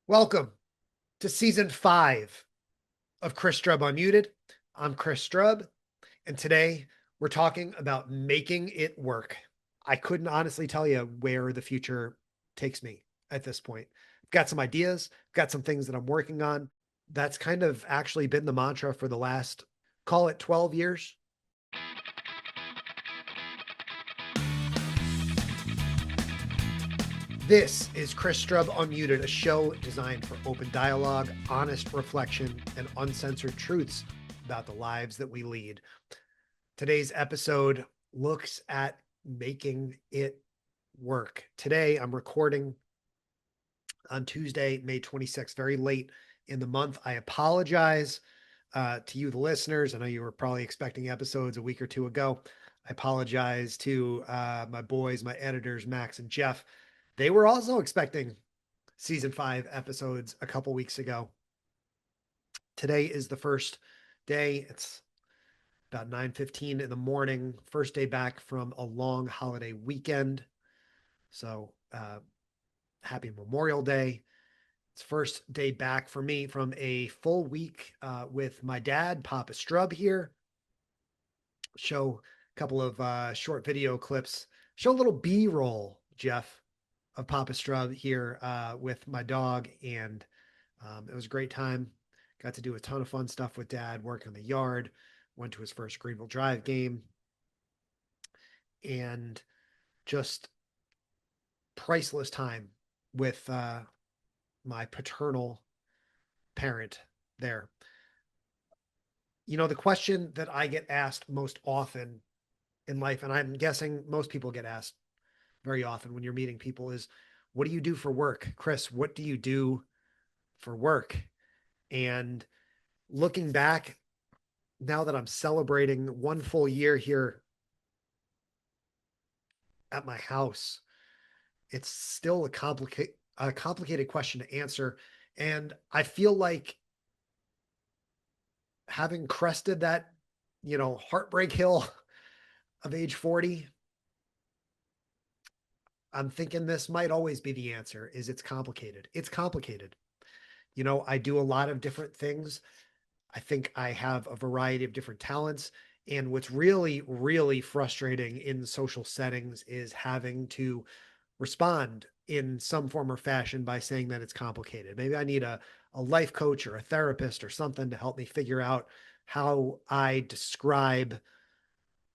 Welcome to season 5 of Chris Strub Unmuted. I'm Chris Strub, and today we're talking about making it work. I couldn't honestly tell you where the future takes me at this point. I've got some ideas, got some things that I'm working on. That's kind of actually been the mantra for the last, call it 12 years. This is Chris Strub Unmuted, a show designed for open dialogue, honest reflection, and uncensored truths about the lives that we lead. Today's episode looks at making it work. Today, I'm recording on Tuesday, May 26th, very late in the month. I apologize to you, the listeners. I know you were probably expecting episodes a week or two ago. I apologize to my boys, my editors, Max and Jeff. They were also expecting season 5 episodes a couple weeks ago. Today is the first day. It's about 9:15 in the morning. First day back from a long holiday weekend. So happy Memorial Day. It's first day back for me from a full week with my dad, Papa Strub here. Show a couple of short video clips. Show a little B-roll, Jeff, of Papa Strub here with my dog, and it was a great time. Got to do a ton of fun stuff with Dad, work on the yard, went to his first Greenville Drive game, and just priceless time with my paternal parent there. You know, the question that I get asked most often in life, and I'm guessing most people get asked very often when you're meeting people, is what do you do for work? Chris, what do you do for work? And looking back, now that I'm celebrating one full year here at my house, it's still a complicated question to answer. And I feel like having crested that, heartbreak hill of age 40, I'm thinking this might always be the answer is it's complicated. It's complicated. I do a lot of different things. I think I have a variety of different talents. And what's really, really frustrating in social settings is having to respond in some form or fashion by saying that it's complicated. Maybe I need a life coach or a therapist or something to help me figure out how I describe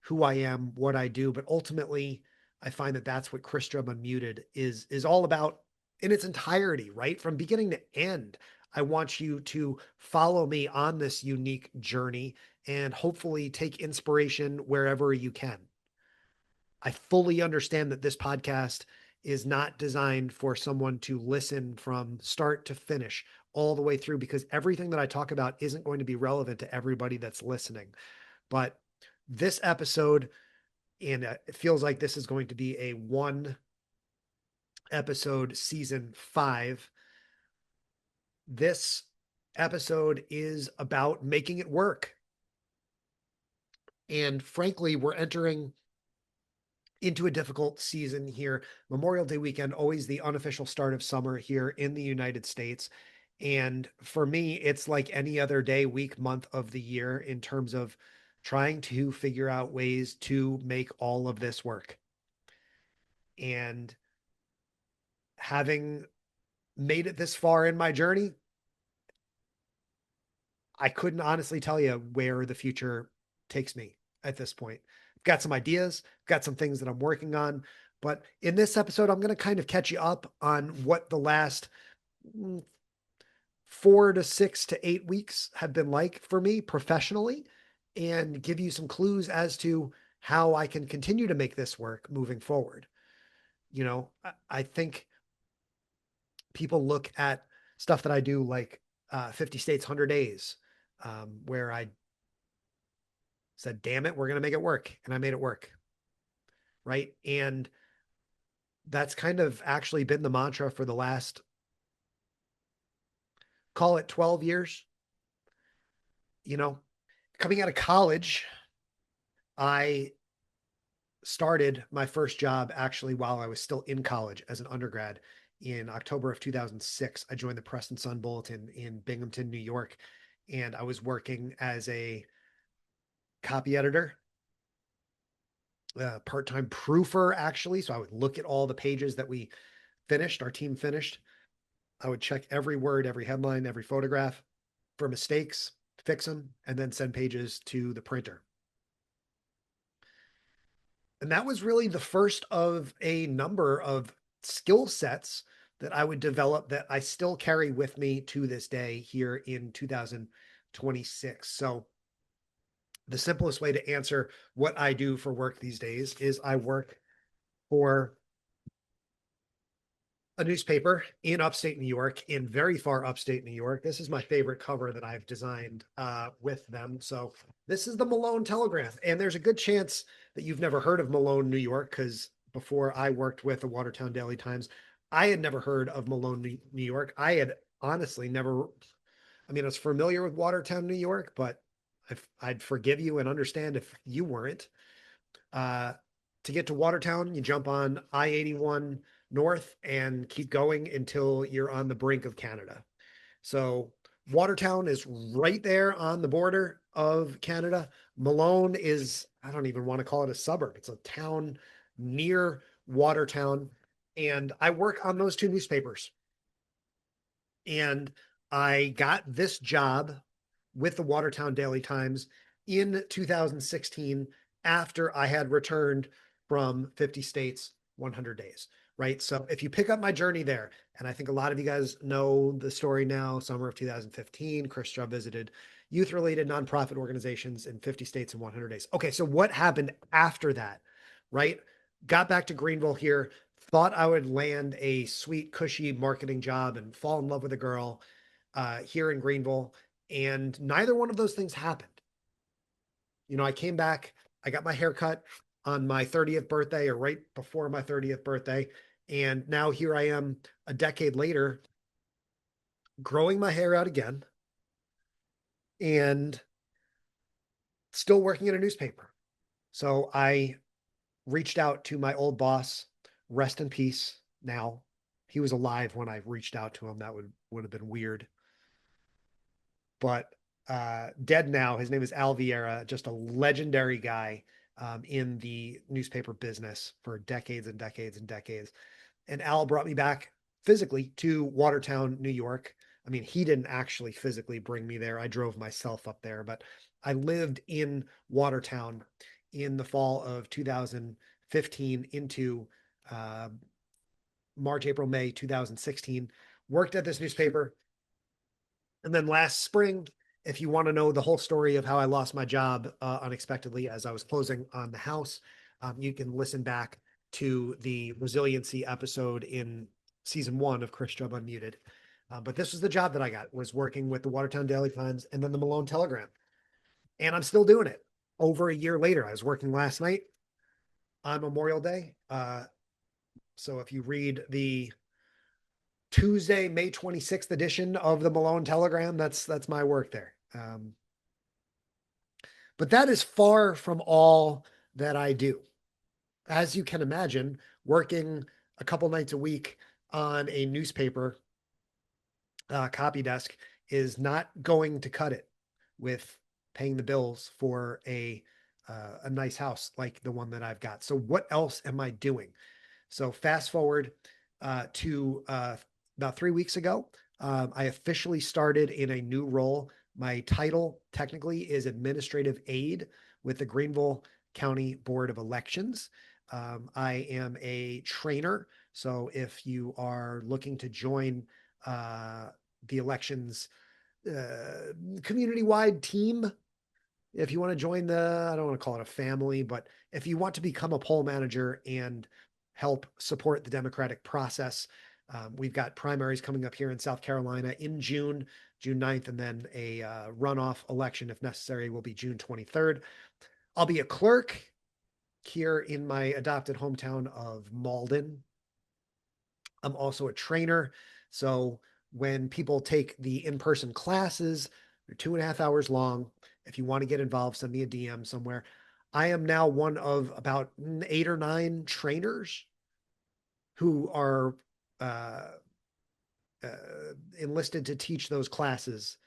who I am, what I do. But ultimately, I find that that's what Chris Strub Unmuted is all about in its entirety, right? From beginning to end. I want you to follow me on this unique journey and hopefully take inspiration wherever you can. I fully understand that this podcast is not designed for someone to listen from start to finish all the way through because everything that I talk about isn't going to be relevant to everybody that's listening. But this episode, and it feels like this is going to be a one episode season 5. This episode is about making it work. And frankly, we're entering into a difficult season here. Memorial Day weekend, always the unofficial start of summer here in the United States. And for me, it's like any other day, week, month of the year in terms of trying to figure out ways to make all of this work. And having made it this far in my journey, I couldn't honestly tell you where the future takes me at this point. I've got some ideas, got some things that I'm working on, but in this episode, I'm going to kind of catch you up on what the last 4 to 6 to 8 weeks have been like for me professionally and give you some clues as to how I can continue to make this work moving forward. I think people look at stuff that I do like 50 States, 100 Days, where I said, damn it, we're going to make it work. And I made it work. Right. And that's kind of actually been the mantra for the last, call it 12 years. Coming out of college, I started my first job actually while I was still in college as an undergrad in October of 2006. I joined the Press and Sun Bulletin in Binghamton, New York, and I was working as a copy editor, part-time proofer, actually. So I would look at all the pages that we finished, our team finished. I would check every word, every headline, every photograph for mistakes, fix them, and then send pages to the printer. And that was really the first of a number of skill sets that I would develop that I still carry with me to this day here in 2026. So the simplest way to answer what I do for work these days is I work for a newspaper in upstate New York, in very far upstate New York. This is my favorite cover that I've designed with them. So this is the Malone Telegram. And there's a good chance that you've never heard of Malone, New York, because before I worked with the Watertown Daily Times, I had never heard of Malone, New York. I had honestly never, I mean, I was familiar with Watertown, New York, but I'd forgive you and understand if you weren't. To get to Watertown, you jump on I-81 north and keep going until you're on the brink of Canada. So Watertown is right there on the border of Canada. Malone is, I don't even want to call it a suburb. It's a town near Watertown. And I work on those two newspapers. And I got this job with the Watertown Daily Times in 2016 after I had returned from 50 states, 100 days, right? So if you pick up my journey there, and I think a lot of you guys know the story now, summer of 2015, Chris Strub visited youth-related nonprofit organizations in 50 states in 100 days. Okay, so what happened after that, right? Got back to Greenville here, thought I would land a sweet, cushy marketing job and fall in love with a girl here in Greenville. And neither one of those things happened. You know, I came back, I got my hair cut on my 30th birthday or right before my 30th birthday. And now here I am a decade later, growing my hair out again and still working in a newspaper. So I reached out to my old boss, rest in peace now. He was alive when I reached out to him. That would have been weird. But dead now. His name is Al Vieira, just a legendary guy in the newspaper business for decades and decades and decades. And Al brought me back physically to Watertown, New York. I mean, he didn't actually physically bring me there. I drove myself up there, but I lived in Watertown in the fall of 2015 into March, April, May 2016. Worked at this newspaper. And then last spring, if you want to know the whole story of how I lost my job unexpectedly as I was closing on the house, you can listen back to the resiliency episode in season 1 of Chris Strub Unmuted. But this was the job that I got, was working with the Watertown Daily Times and then the Malone Telegram. And I'm still doing it over a year later. I was working last night on Memorial Day. So if you read the Tuesday, May 26th edition of the Malone Telegram, that's my work there. But that is far from all that I do. As you can imagine, working a couple nights a week on a newspaper copy desk is not going to cut it with paying the bills for a nice house like the one that I've got. So what else am I doing? So fast forward to about 3 weeks ago, I officially started in a new role. My title technically is administrative aide with the Greenville County Board of Elections. I am a trainer. So if you are looking to join the elections community-wide team, if you want to join I don't want to call it a family, but if you want to become a poll manager and help support the democratic process, we've got primaries coming up here in South Carolina in June 9th, and then a runoff election, if necessary, will be June 23rd. I'll be a clerk here in my adopted hometown of Malden. I'm also a trainer. So when people take the in-person classes, they're 2.5 hours long. If you want to get involved, send me a DM somewhere. I am now one of about 8 or 9 trainers who are uh, uh, enlisted to teach those classes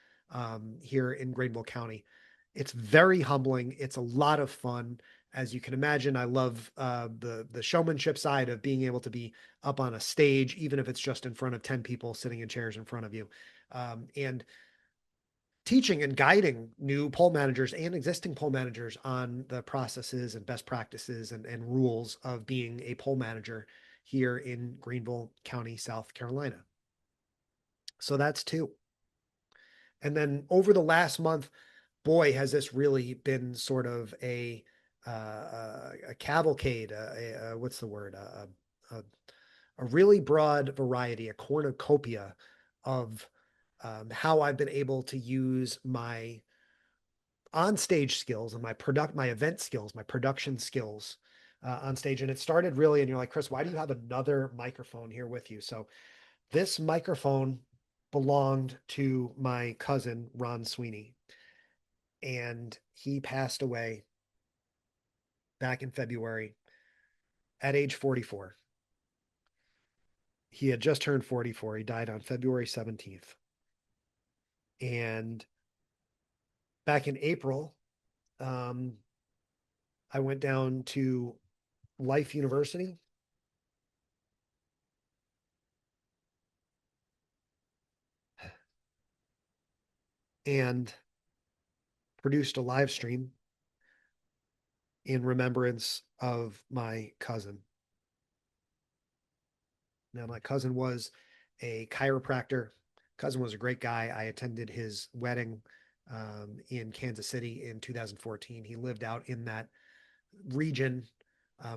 here in Greenville County. It's very humbling. It's a lot of fun. As you can imagine, I love the showmanship side of being able to be up on a stage, even if it's just in front of 10 people sitting in chairs in front of you. And teaching and guiding new poll managers and existing poll managers on the processes and best practices and rules of being a poll manager here in Greenville County, South Carolina. So that's two. And then over the last month, boy, has this really been sort of a cavalcade, what's the word? A really broad variety, a cornucopia of how I've been able to use my on-stage skills and my event skills, my production skills on stage. And it started really, and you're like, Chris, why do you have another microphone here with you? So this microphone belonged to my cousin, Ron Sweeney, and he passed away back in February at age 44. He had just turned 44. He died on February 17th. And back in April, I went down to Life University and produced a live stream in remembrance of my cousin. Now, my cousin was a chiropractor. Cousin was a great guy. I attended his wedding in Kansas City in 2014. He lived out in that region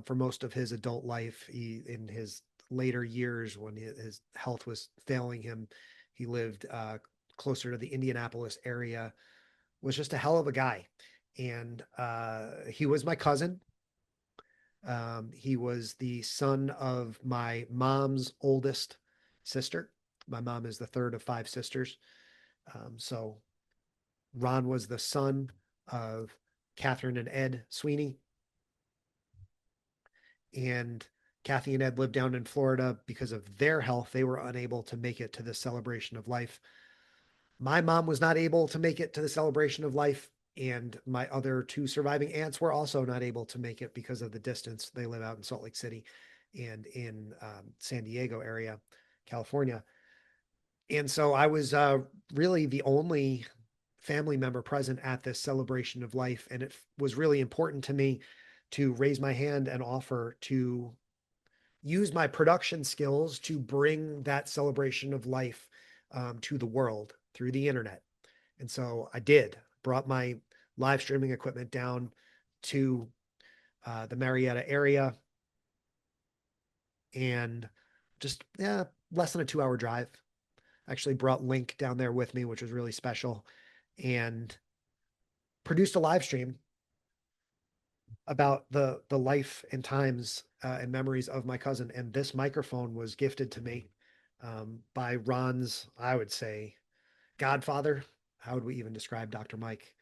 for most of his adult life. In his later years, when his health was failing him, he lived closer to the Indianapolis area. Was just a hell of a guy, and he was my cousin. He was the son of my mom's oldest sister. My mom is the third of five sisters. So Ron was the son of Catherine and Ed Sweeney. And Kathy and Ed lived down in Florida because of their health. They were unable to make it to the celebration of life. My mom was not able to make it to the celebration of life. And my other two surviving aunts were also not able to make it because of the distance. They live out in Salt Lake City and in San Diego area, California. And so I was really the only family member present at this celebration of life. And it was really important to me to raise my hand and offer to use my production skills to bring that celebration of life to the world through the internet. And so I did, brought my live streaming equipment down to the Marietta area, and just less than a 2-hour drive. Actually brought Link down there with me, which was really special, and produced a live stream about the life and times and memories of my cousin. And this microphone was gifted to me by Ron's, I would say, godfather. How would we even describe Dr. Mike?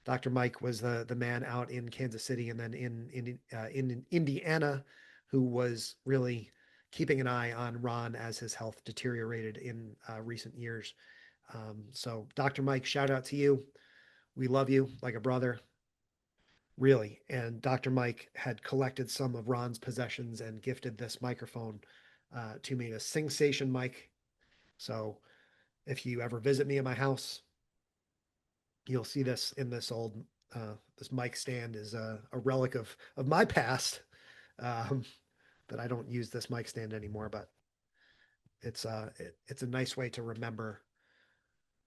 Dr. Mike was the man out in Kansas City and then in Indiana, who was really keeping an eye on Ron as his health deteriorated in recent years. So Dr. Mike, shout out to you. We love you like a brother, really. And Dr. Mike had collected some of Ron's possessions and gifted this microphone to me, a SingStation mic. So if you ever visit me at my house, you'll see this in this old this mic stand is a relic of my past. That I don't use this mic stand anymore, but it's a nice way to remember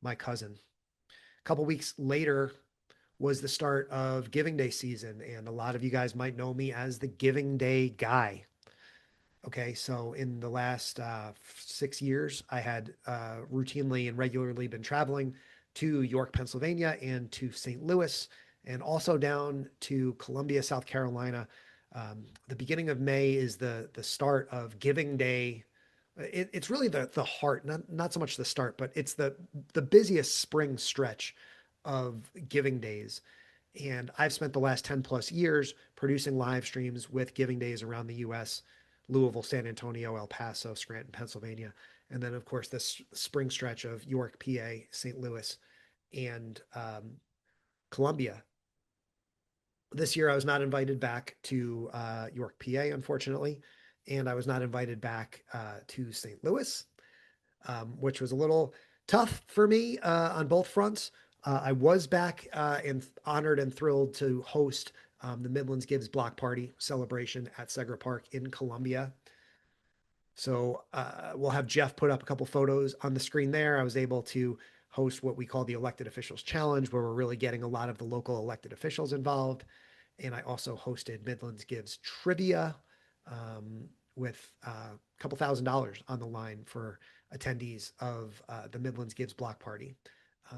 my cousin. A couple weeks later was the start of Giving Day season, and a lot of you guys might know me as the Giving Day guy. Okay, so in the last 6 years, I had routinely and regularly been traveling to York, Pennsylvania, and to St. Louis, and also down to Columbia, South Carolina. The beginning of May is the start of Giving Day. It's really the heart, not so much the start, but it's the busiest spring stretch of Giving Days. And I've spent the last 10 plus years producing live streams with Giving Days around the US, Louisville, San Antonio, El Paso, Scranton, Pennsylvania. And then, of course, this spring stretch of York, PA, St. Louis, and Columbia. This year, I was not invited back to York, PA, unfortunately, and I was not invited back to St. Louis, which was a little tough for me on both fronts. I was back and honored and thrilled to host the Midlands Gives Block Party celebration at Segra Park in Columbia. So we'll have Jeff put up a couple photos on the screen there. I was able to host what we call the Elected Officials Challenge, where we're really getting a lot of the local elected officials involved. And I also hosted Midlands Gives Trivia with a couple $1,000s on the line for attendees of the Midlands Gives Block Party,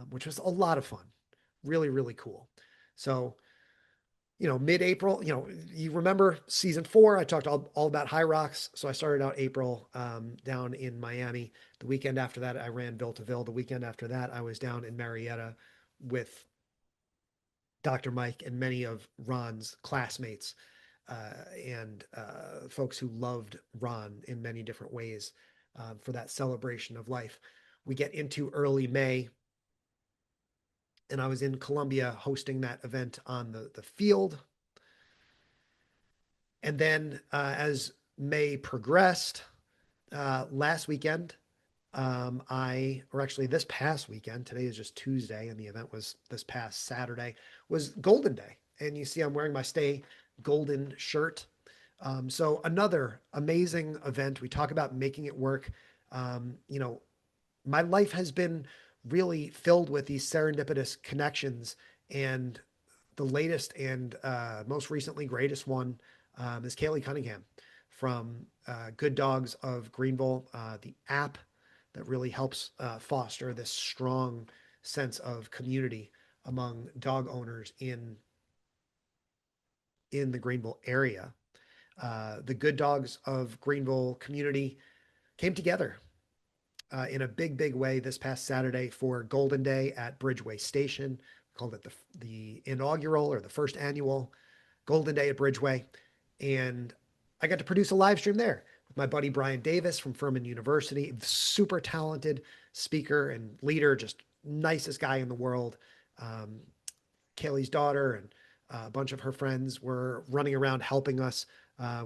which was a lot of fun. Really, really cool. So, mid-April, you remember season 4, I talked all about High Rocks. So I started out April down in Miami. The weekend after that, I ran Ville to Ville. The weekend after that, I was down in Marietta with Dr. Mike and many of Ron's classmates and folks who loved Ron in many different ways for that celebration of life. We get into early May, and I was in Columbia hosting that event on the field. And then as May progressed, last weekend, or actually this past weekend, today is just Tuesday, and the event was this past Saturday, was Golden Day. And you see I'm wearing my Stay Golden shirt. So another amazing event. We talk about making it work. My life has been really filled with these serendipitous connections, and the latest and most recently greatest one is Kaylee Cunningham from Good Dogs of Greenville, the app that really helps foster this strong sense of community among dog owners in the Greenville area. The Good Dogs of Greenville community came together in a big, big way this past Saturday for Golden Day at Bridgeway Station. We called it the inaugural or the first annual Golden Day at Bridgeway. And I got to produce a live stream there with my buddy Brian Davis from Furman University, super talented speaker and leader, just nicest guy in the world. Kaylee's daughter and a bunch of her friends were running around helping us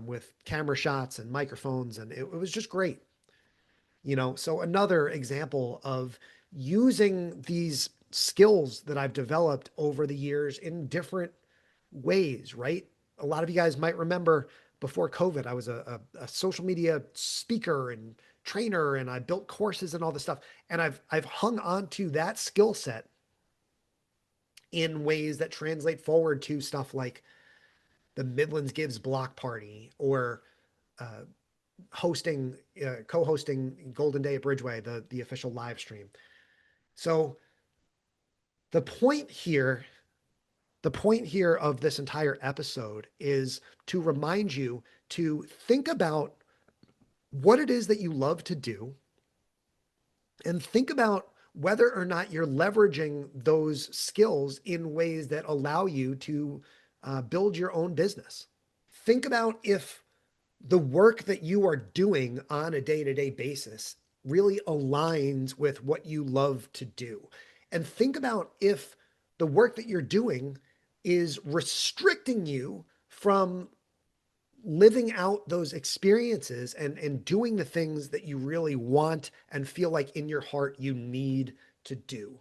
with camera shots and microphones, and it was just great. So another example of using these skills that I've developed over the years in different ways, right? A lot of you guys might remember before COVID, I was a social media speaker and trainer, and I built courses and all this stuff. And I've hung on to that skill set in ways that translate forward to stuff like the Midlands Gives Block Party or co-hosting Golden Day at Bridgeway, the official live stream. So the point here of this entire episode is to remind you to think about what it is that you love to do and think about whether or not you're leveraging those skills in ways that allow you to build your own business. Think about if the work that you are doing on a day-to-day basis really aligns with what you love to do. And think about if the work that you're doing is restricting you from living out those experiences and doing the things that you really want and feel like in your heart you need to do.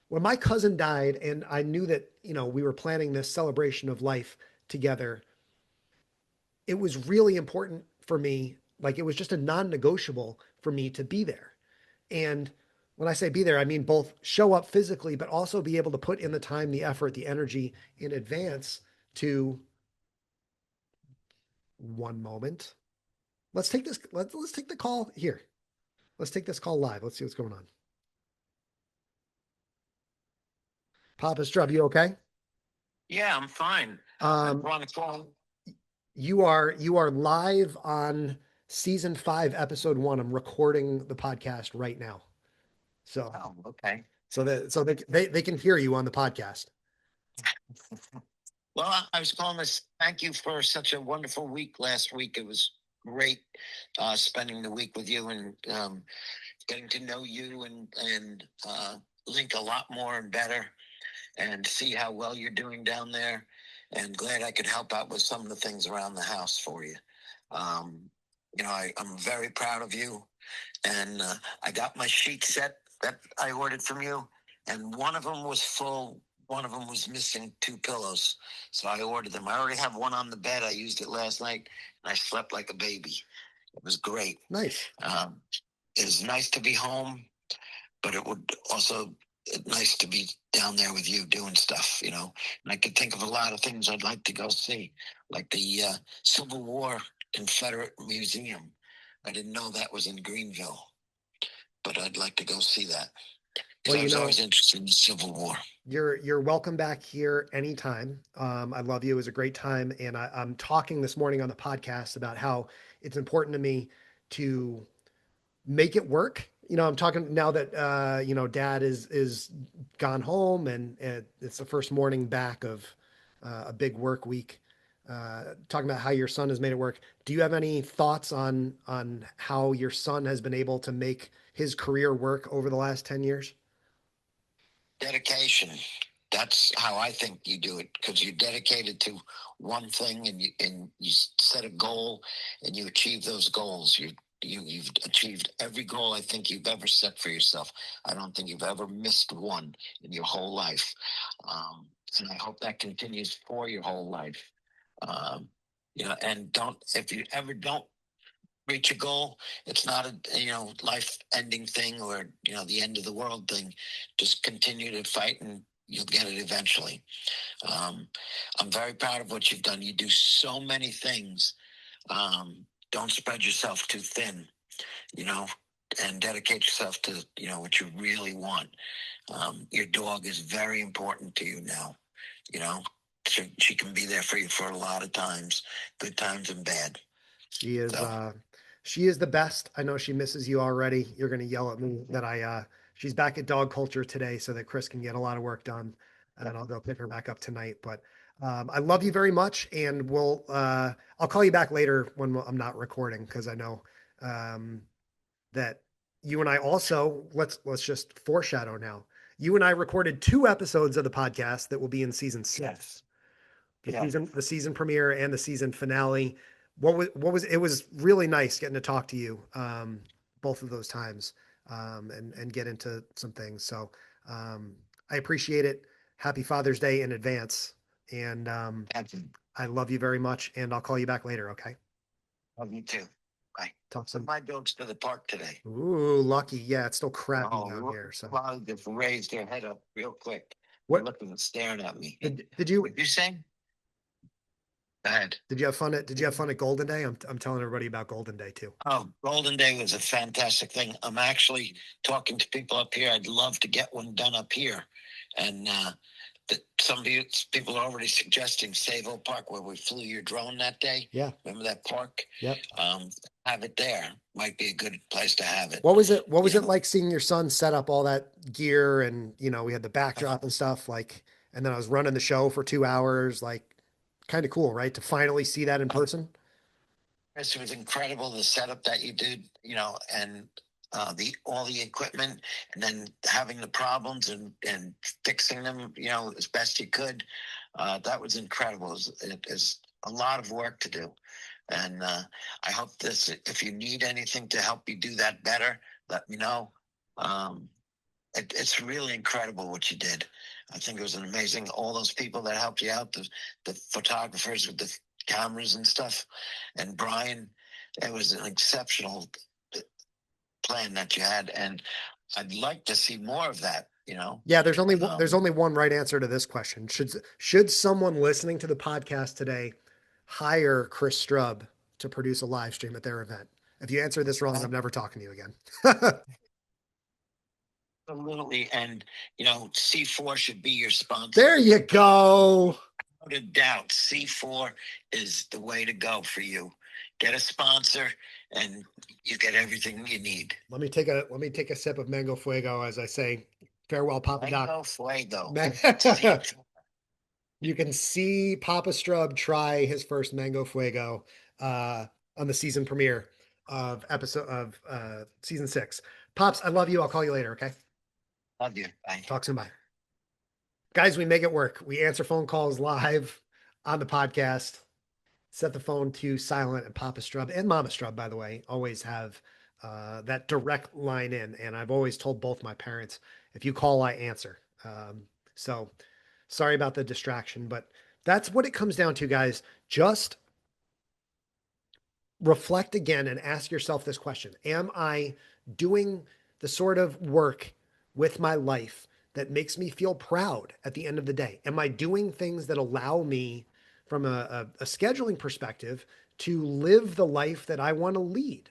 When my cousin died and I knew that, we were planning this celebration of life together, it was really important for me. Like it was just a non-negotiable for me to be there. And when I say be there, I mean both show up physically, but also be able to put in the time, the effort, the energy in advance to one moment. Let's take this. Let's take the call here. Let's take this call live. Let's see what's going on. Papa Strub, you okay? Yeah, I'm fine. I'm on the phone. You are live on season 5, episode 1. I'm recording the podcast right now. So okay. So they can hear you on the podcast. Well, I was calling this. Thank you for such a wonderful week last week. It was great spending the week with you and getting to know you and Link a lot more and better and see how well you're doing down there. And glad I could help out with some of the things around the house for you. Um, I'm very proud of you. And I got my sheet set that I ordered from you, and one of them was full. One of them was missing 2 pillows, so I ordered them. I already have one on the bed. I used it last night, and I slept like a baby. It was great. Nice. It was nice to be home, but it would also nice to be down there with you doing stuff, And I could think of a lot of things I'd like to go see, like the Civil War Confederate Museum. I didn't know that was in Greenville, but I'd like to go see that. Well, I was always interested in the Civil War. You're welcome back here anytime. I love you. It was a great time. And I'm talking this morning on the podcast about how it's important to me to make it work. I'm talking now that, dad is gone home and it's the first morning back of a big work week. Talking about how your son has made it work. Do you have any thoughts on how your son has been able to make his career work over the last 10 years? Dedication. That's how I think you do it, because you're dedicated to one thing and you set a goal and you achieve those goals. You've achieved every goal I think you've ever set for yourself. I don't think you've ever missed one in your whole life. And I hope that continues for your whole life. And if you ever don't reach a goal, it's not a life ending thing or the end of the world thing. Just continue to fight and you'll get it eventually. I'm very proud of what you've done. You do so many things. Don't spread yourself too thin, and dedicate yourself to what you really want. Your dog is very important to you now. She can be there for you for a lot of times, good times and bad. She is she is the best. I know she misses you already. You're going to yell at me that she's back at dog culture today so that Chris can get a lot of work done. And then I'll go pick her back up tonight. But I love you very much. And I'll call you back later when I'm not recording, because I know that you and I also, let's just foreshadow now. You and I recorded 2 episodes of the podcast that will be in season 6. The season premiere and the season finale. What was it was really nice getting to talk to you both of those times and get into some things. So I appreciate it. Happy Father's Day in advance. And I love you very much. And I'll call you back later. Okay. Love you too. Bye. Talk some. My dogs to the park today. Ooh, lucky. Yeah, it's still crappy down here. So well, just raised their head up real quick. What? Looking and staring at me. Did you? What you saying? Go ahead. Did you have fun at Golden Day? I'm telling everybody about Golden Day too. Oh, Golden Day was a fantastic thing. I'm actually talking to people up here. I'd love to get one done up here. And some people are already suggesting Savo Park, where we flew your drone that day. Yeah. Remember that park? Yep. Have it there. Might be a good place to have it. What was it like seeing your son set up all that gear and, we had the backdrop and stuff, and then I was running the show for 2 hours, kind of cool, right? To finally see that in person. It was incredible, the setup that you did, and all the equipment, and then having the problems and fixing them, as best you could. That was incredible. It's a lot of work to do. And I hope if you need anything to help you do that better, let me know. It's really incredible what you did. I think it was an amazing, all those people that helped you out, the photographers with the cameras and stuff, and Brian, it was an exceptional plan that you had, and I'd like to see more of that. Yeah, there's only one right answer to this question. Should someone listening to the podcast today hire Chris Strub to produce a live stream at their event? If you answer this wrong, I'm never talking to you again. Absolutely. And, C4 should be your sponsor. There you go. Without a doubt, C4 is the way to go for you. Get a sponsor and you get everything you need. Let me take a sip of Mango Fuego as I say farewell, Papa Doc. Mango Fuego. You can see Papa Strub try his first mango fuego on the season premiere of episode of season 6. Pops, I love you. I'll call you later. Okay. Love you. Bye. Talk soon. Bye. Guys, we make it work. We answer phone calls live on the podcast. Set the phone to silent, and Papa Strub and Mama Strub, by the way, always have that direct line in. And I've always told both my parents, if you call, I answer. So sorry about the distraction, but that's what it comes down to, guys. Just reflect again and ask yourself this question. Am I doing the sort of work with my life that makes me feel proud at the end of the day? Am I doing things that allow me, from a scheduling perspective, to live the life that I want to lead?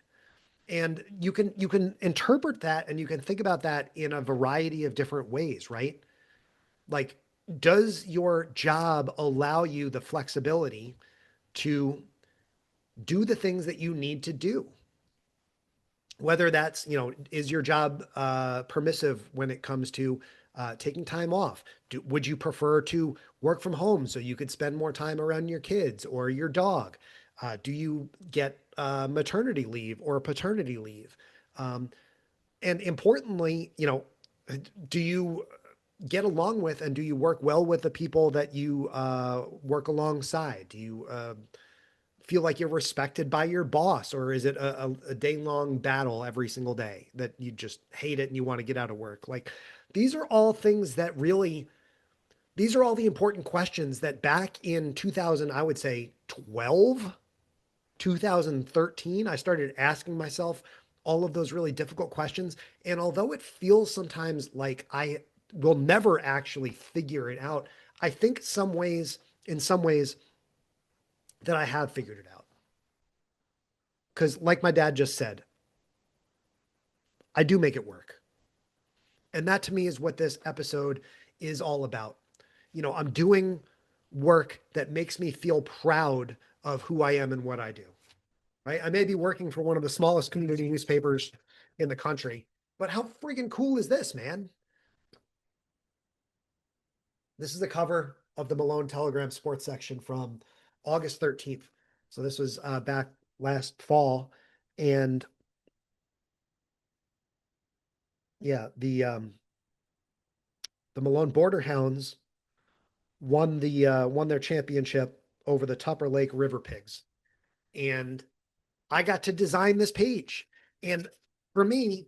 And you can interpret that and you can think about that in a variety of different ways, right? Like, does your job allow you the flexibility to do the things that you need to do? Whether that's, is your job permissive when it comes to taking time off? Would you prefer to work from home so you could spend more time around your kids or your dog? Do you get maternity leave or paternity leave? And importantly, do you get along with and do you work well with the people that you work alongside? Do you feel like you're respected by your boss, or is it a day-long battle every single day that you just hate it and you want to get out of work? Like, these are all things that really, these are all the important questions that back in 2000, I would say 12, 2013, I started asking myself all of those really difficult questions. And although it feels sometimes like I will never actually figure it out, I think in some ways that I have figured it out. Because, like my dad just said, I do make it work. And that to me is what this episode is all about. I'm doing work that makes me feel proud of who I am and what I do, right? I may be working for one of the smallest community newspapers in the country, but how freaking cool is this, man? This is the cover of the Malone Telegram sports section from August 13th. So this was back last fall. And yeah, the Malone Border Hounds won their championship over the Tupper Lake River Pigs. And I got to design this page. And for me,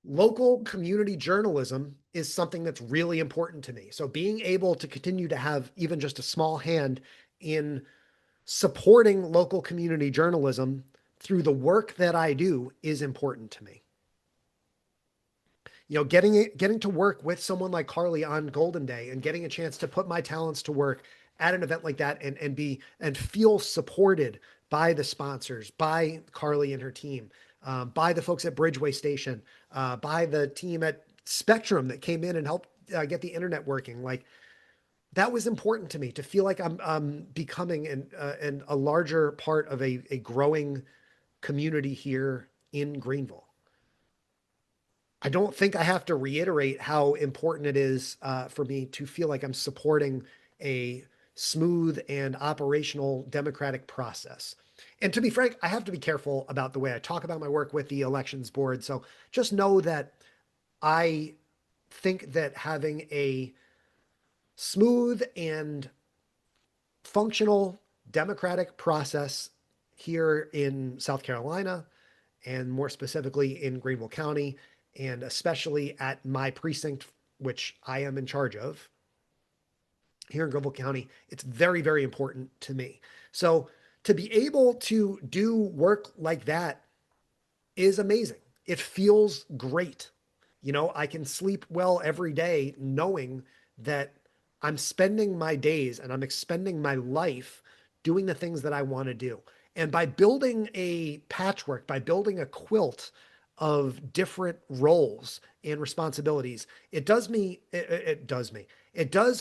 local community journalism is something that's really important to me. So being able to continue to have even just a small hand in supporting local community journalism through the work that I do is important to me. Getting to work with someone like Carly on Golden Day and getting a chance to put my talents to work at an event like that and feel supported by the sponsors, by Carly and her team, by the folks at Bridgeway Station, by the team at Spectrum that came in and helped get the internet working. Like, that was important to me, to feel like I'm becoming a larger part of a growing community here in Greenville. I don't think I have to reiterate how important it is for me to feel like I'm supporting a smooth and operational democratic process. And to be frank, I have to be careful about the way I talk about my work with the elections board. So just know that I think that having a smooth and functional democratic process here in South Carolina, and more specifically in Greenville County, and especially at my precinct, which I am in charge of here in Greenville County, it's very, very important to me. So to be able to do work like that is amazing. It feels great. I can sleep well every day knowing that I'm spending my days and I'm expending my life doing the things that I want to do. And by building a patchwork, by building a quilt of different roles and responsibilities, it does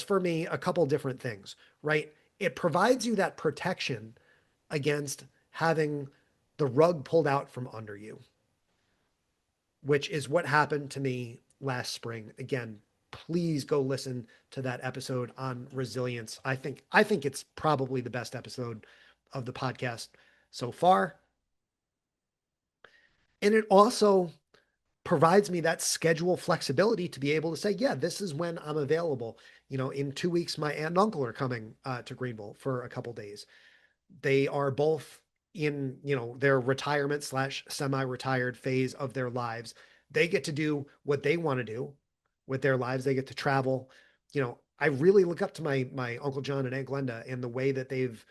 for me a couple different things, right? It provides you that protection against having the rug pulled out from under you, which is what happened to me last spring. Again, please go listen to that episode on resilience. I think it's probably the best episode of the podcast so far. And it also provides me that schedule flexibility to be able to say, yeah, this is when I'm available. In 2 weeks, my aunt and uncle are coming to Greenville for a couple days. They are both in, their retirement / semi-retired phase of their lives. They get to do what they want to do with their lives. They get to travel. I really look up to my Uncle John and Aunt Glenda and the way that they've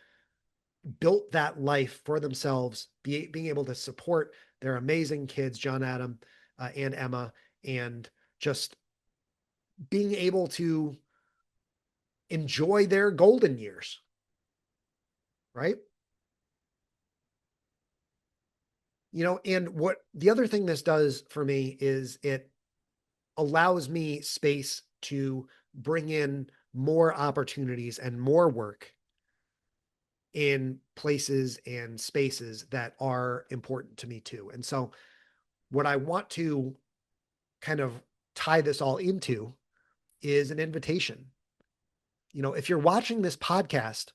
built that life for themselves, being able to support their amazing kids, John Adam and Emma, and just being able to enjoy their golden years, right? And what the other thing this does for me is it allows me space to bring in more opportunities and more work in places and spaces that are important to me too. And so what I want to kind of tie this all into is an invitation. If you're watching this podcast,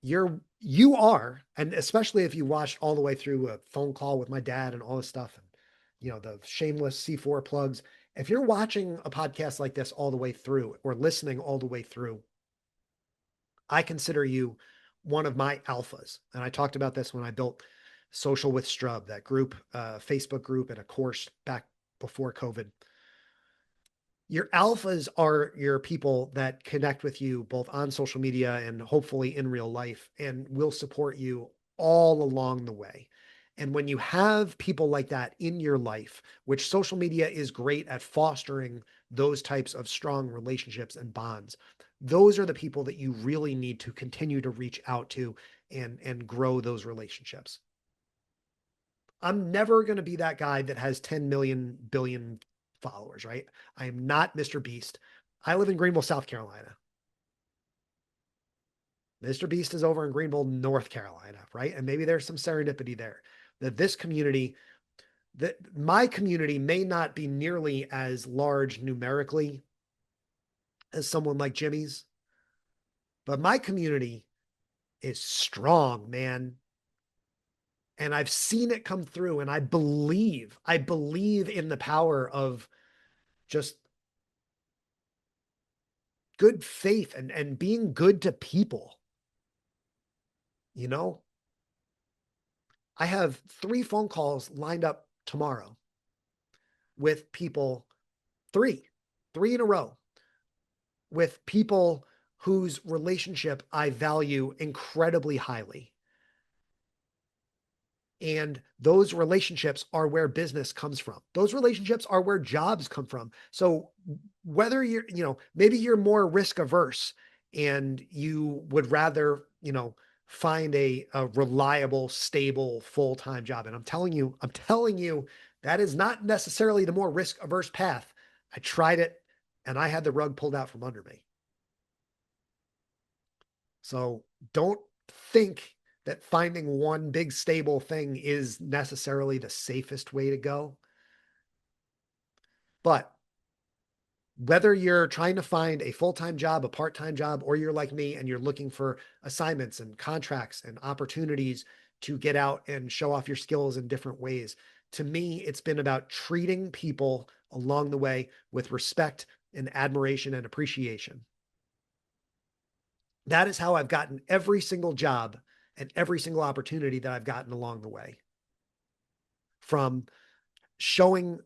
you are, and especially if you watched all the way through a phone call with my dad and all this stuff, and the shameless C4 plugs. If you're watching a podcast like this all the way through or listening all the way through, I consider you one of my alphas. And I talked about this when I built Social with Strub, that group, Facebook group, and a course back before COVID. Your alphas are your people that connect with you both on social media and hopefully in real life, and will support you all along the way. And when you have people like that in your life, which social media is great at fostering those types of strong relationships and bonds, those are the people that you really need to continue to reach out to and grow those relationships. I'm never going to be that guy that has 10 million billion followers, right? I am not Mr. Beast. I live in Greenville, South Carolina. Mr. Beast is over in Greenville, North Carolina, right? And maybe there's some serendipity there that my community may not be nearly as large numerically as someone like Jimmy's, but my community is strong, man. And I've seen it come through, and I believe in the power of just good faith and being good to people. I have 3 phone calls lined up tomorrow with people, three in a row, with people whose relationship I value incredibly highly. And those relationships are where business comes from. Those relationships are where jobs come from. So whether maybe you're more risk averse and you would rather, find a reliable, stable, full-time job. And I'm telling you, that is not necessarily the more risk averse path. I tried it and I had the rug pulled out from under me. So don't think that finding one big stable thing is necessarily the safest way to go. But whether you're trying to find a full-time job, a part-time job, or you're like me and you're looking for assignments and contracts and opportunities to get out and show off your skills in different ways, to me, it's been about treating people along the way with respect and admiration and appreciation. That is how I've gotten every single job and every single opportunity that I've gotten along the way. From showing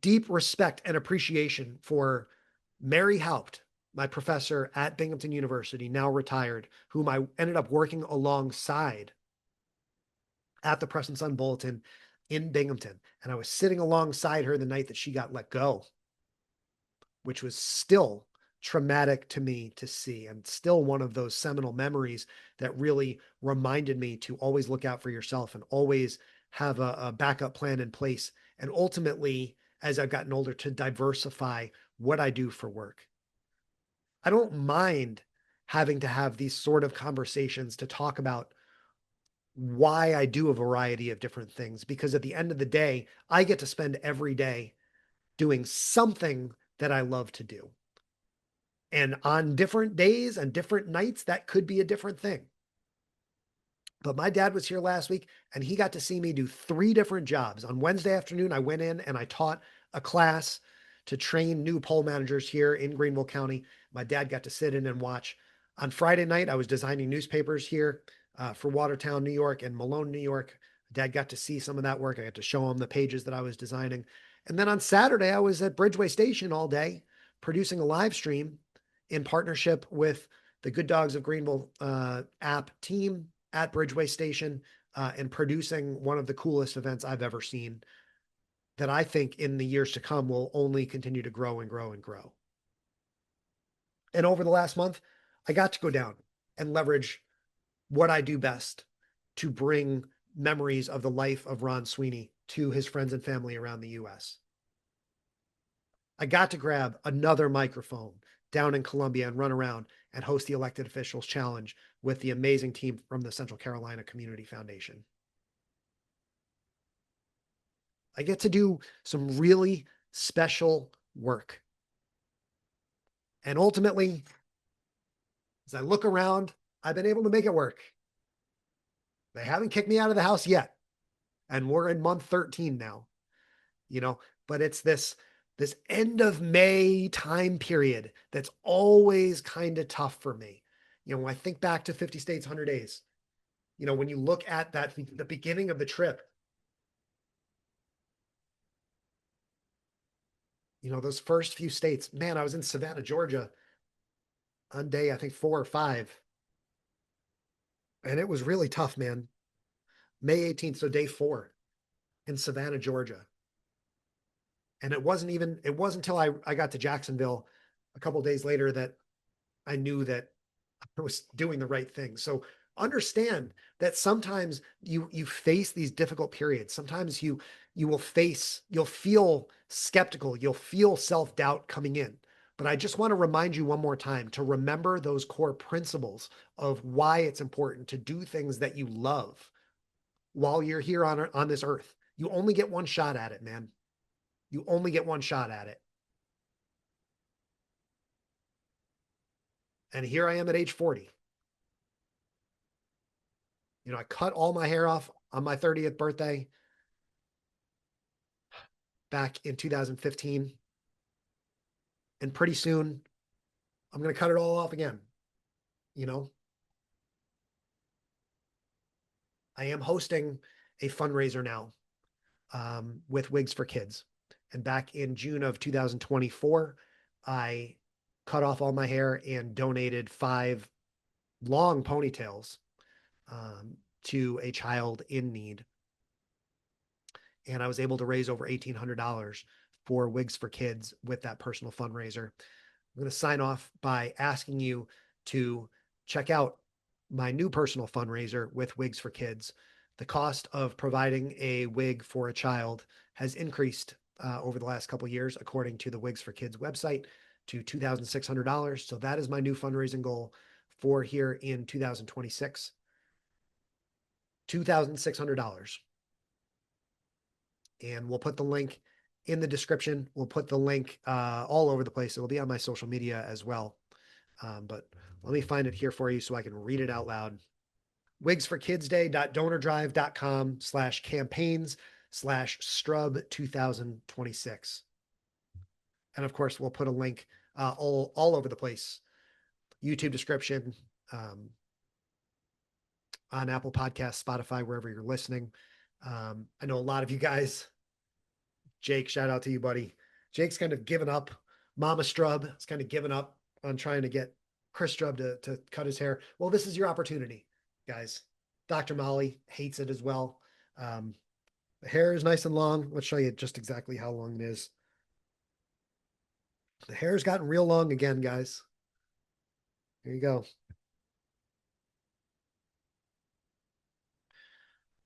deep respect and appreciation for Mary Haupt, my professor at Binghamton University, now retired, whom I ended up working alongside at the Press and Sun Bulletin in Binghamton. And I was sitting alongside her the night that she got let go, which was still traumatic to me to see, and still one of those seminal memories that really reminded me to always look out for yourself and always have a backup plan in place. And ultimately, as I've gotten older, to diversify what I do for work. I don't mind having to have these sort of conversations to talk about why I do a variety of different things, because at the end of the day, I get to spend every day doing something that I love to do. And on different days and different nights, that could be a different thing. But my dad was here last week and he got to see me do 3 different jobs. On Wednesday afternoon, I went in and I taught a class to train new poll managers here in Greenville County. My dad got to sit in and watch. On Friday night, I was designing newspapers here for Watertown, New York and Malone, New York. Dad got to see some of that work. I got to show him the pages that I was designing. And then on Saturday, I was at Bridgeway Station all day producing a live stream in partnership with the Good Dogs of Greenville app team at Bridgeway Station and producing one of the coolest events I've ever seen that I think in the years to come will only continue to grow and grow and grow. And over the last month, I got to go down and leverage what I do best to bring memories of the life of Ron Sweeney to his friends and family around the US. I got to grab another microphone down in Columbia and run around and host the elected officials challenge with the amazing team from the Central Carolina Community Foundation. I get to do some really special work. And ultimately, as I look around, I've been able to make it work. They haven't kicked me out of the house yet. And we're in month 13 now, but it's this end of May time period that's always kind of tough for me. When I think back to 50 States, 100 Days, when you look at the beginning of the trip, those first few states, man, I was in Savannah, Georgia on day, I think 4 or 5. And it was really tough, man. May 18th, so day 4 in Savannah, Georgia. And it wasn't until I got to Jacksonville a couple of days later that I knew that I was doing the right thing. So understand that sometimes you face these difficult periods. Sometimes you'll feel skeptical, you'll feel self-doubt coming in. But I just want to remind you one more time to remember those core principles of why it's important to do things that you love while you're here on this earth. You only get one shot at it, man. You only get one shot at it. And here I am at age 40. I cut all my hair off on my 30th birthday back in 2015. And pretty soon, I'm going to cut it all off again. I am hosting a fundraiser now with Wigs for Kids. And back in June of 2024, I cut off all my hair and donated 5 long ponytails to a child in need. And I was able to raise over $1,800 for Wigs for Kids with that personal fundraiser. I'm going to sign off by asking you to check out my new personal fundraiser with Wigs for Kids. The cost of providing a wig for a child has increased over the last couple of years, according to the Wigs for Kids website, to $2,600. So that is my new fundraising goal for here in 2026. $2,600. And we'll put the link in the description. We'll put the link all over the place. It will be on my social media as well. But let me find it here for you so I can read it out loud. wigsforkidsday.donorDrive.com/campaigns/Strub2026. And of course, we'll put a link all over the place. YouTube description, on Apple Podcasts, Spotify, wherever you're listening. I know a lot of you guys, Jake, shout out to you, buddy. Jake's kind of given up. Mama Strub has kind of given up on trying to get Chris Strub to cut his hair. Well, this is your opportunity, guys. Dr. Molly hates it as well. The hair is nice and long. Let's show you just exactly how long it is. The hair's gotten real long again, guys. Here you go.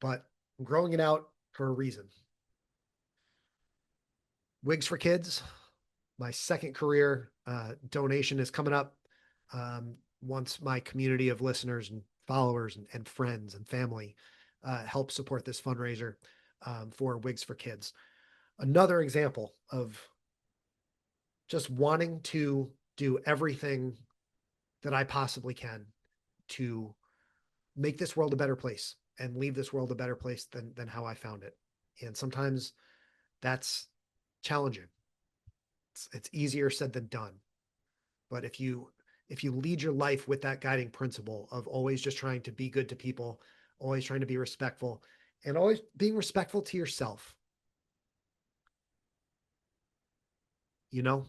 But I'm growing it out for a reason. Wigs for Kids, my second career donation is coming up once my community of listeners and followers and friends and family help support this fundraiser for Wigs for Kids. Another example of just wanting to do everything that I possibly can to make this world a better place and leave this world a better place than how I found it. And sometimes that's challenging. It's easier said than done. But if you lead your life with that guiding principle of always just trying to be good to people, always trying to be respectful, and always being respectful to yourself, you know,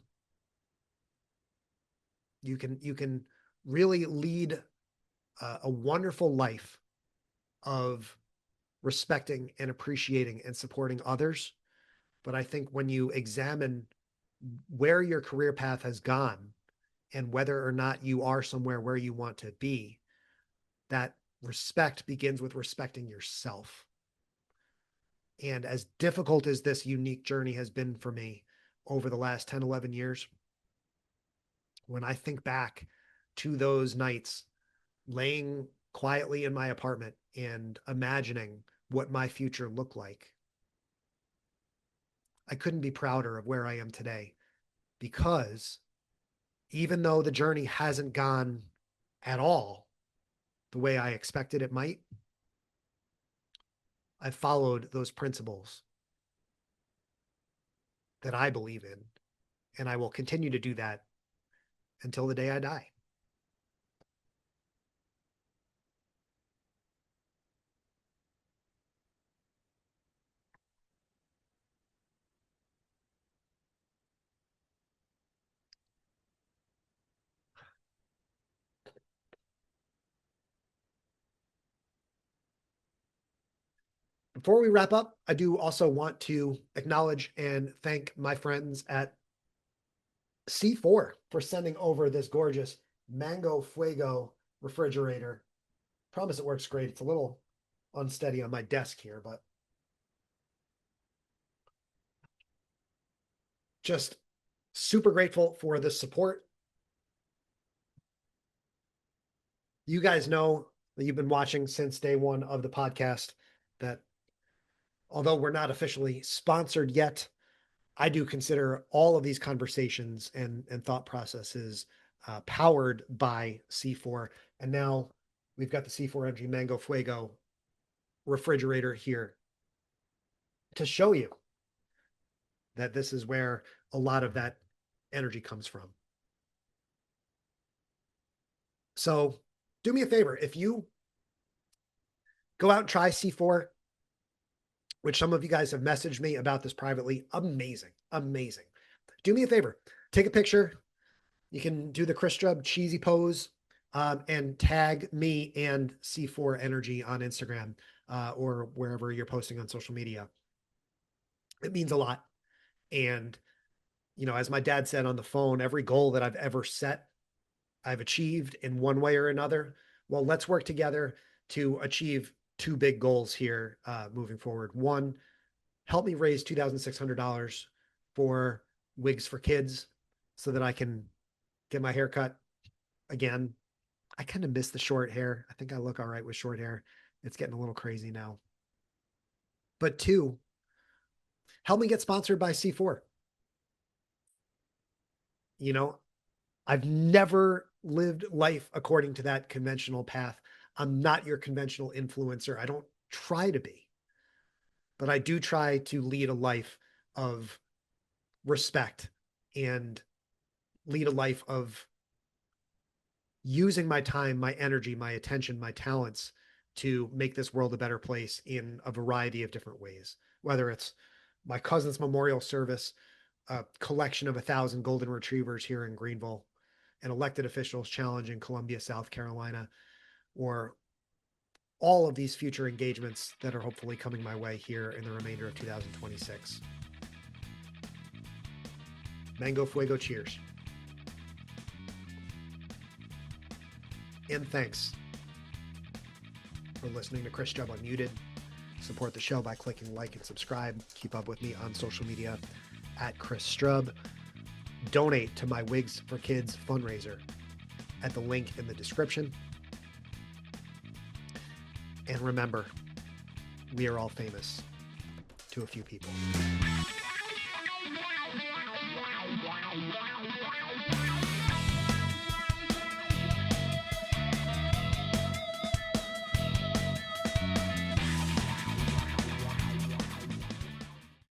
you can really lead a wonderful life of respecting and appreciating and supporting others. But I think when you examine where your career path has gone and whether or not you are somewhere where you want to be, that respect begins with respecting yourself. And as difficult as this unique journey has been for me over the last 10, 11 years, when I think back to those nights laying quietly in my apartment and imagining what my future looked like, I couldn't be prouder of where I am today, because even though the journey hasn't gone at all the way I expected it might, I've followed those principles that I believe in, and I will continue to do that until the day I die. Before we wrap up, I do also want to acknowledge and thank my friends at C4 for sending over this gorgeous Mango Fuego refrigerator. Promise it works great. It's a little unsteady on my desk here, but just super grateful for the support. You guys know that you've been watching since day one of the podcast that although we're not officially sponsored yet, I do consider all of these conversations and thought processes powered by C4. And now we've got the C4 Energy Mango Fuego refrigerator here to show you that this is where a lot of that energy comes from. So do me a favor. If you go out and try C4, which some of you guys have messaged me about this privately, amazing, amazing. Do me a favor. Take a picture. You can do the Chris Strub cheesy pose and tag me and C4 Energy on Instagram or wherever you're posting on social media. It means a lot. And, you know, as my dad said on the phone, every goal that I've ever set, I've achieved in one way or another. Well, let's work together to achieve two big goals here moving forward. One, help me raise $2,600 for wigs for kids so that I can get my hair cut again. I kind of miss the short hair. I think I look all right with short hair. It's getting a little crazy now. But two, help me get sponsored by C4. You know, I've never lived life according to that conventional path. I'm not your conventional influencer. I don't try to be, but I do try to lead a life of respect and lead a life of using my time, my energy, my attention, my talents to make this world a better place in a variety of different ways, whether it's my cousin's memorial service, a collection of 1,000 golden retrievers here in Greenville, an elected officials challenge in Columbia, South Carolina, or all of these future engagements that are hopefully coming my way here in the remainder of 2026. Mango Fuego, cheers. And thanks for listening to Chris Strub Unmuted. Support the show by clicking like and subscribe. Keep up with me on social media at Chris Strub. Donate to my Wigs for Kids fundraiser at the link in the description. And remember, we are all famous to a few people.